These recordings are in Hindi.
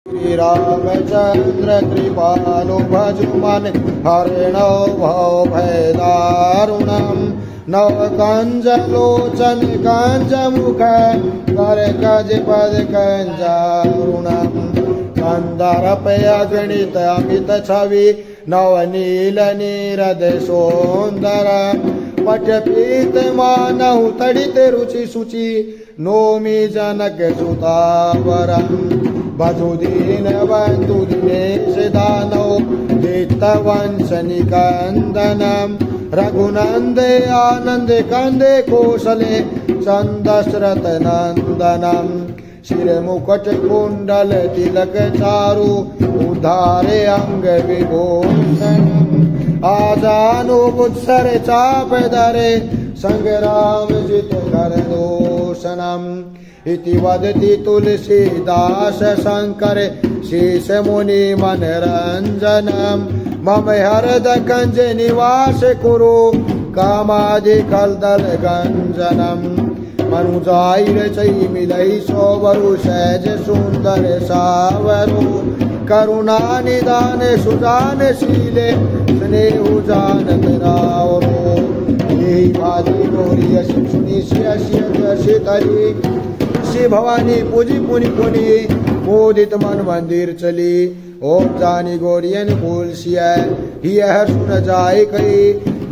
श्री रामचंद्र कृपालु भजुमन हरिणो भव भयदारुणम नव कंज लोचन कंज मुख कर गज पद कंजारुणम कंदरपय गणित अमित छवि नवनील नीरद सौंदर पटपीत मानहु तड़ित रुचि सुचि नोमि जनक सुतावरम बधुदीन बंधु दिनेश दानव दित वंश निकंदनम रघुनंदे आनंद कंदे कौशले चंदशरथ नंदनम शिर मुकुट कुंडल तिलक चारु उधारे अंग विभूषणम आजानु बुत्सर चाप धरे संग्राम जित कर दोषणम इति वदति तुलसीदास शंकर शेष मुनि मनरंजनम मम हरद कंज निवास कुरु कामादि कलदल गंजनम मनुजाई रचई मिलई सोवरु सहज सुंदर सावरु करुणा निदान सुजान शीले स्नेहु जानत रावरो यही भाजी गौरी सुनी शीतली श्री भवानी पूजी पुनि पुनि मोदित मन मंदिर चली ओम जानी गौरियन फूल सिया ही हर सुन जाए कई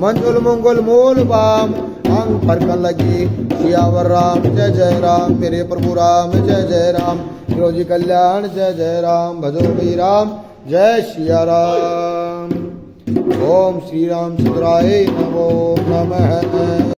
मंजुल मंगल मोल बाम अंग पर लगी सियावर राम जय जय राम मेरे प्रभु राम जय जय राम रोजी कल्याण जय जय राम भजो भी राम जय सिया राम ओम श्री राम चंद्राय नमो नमः।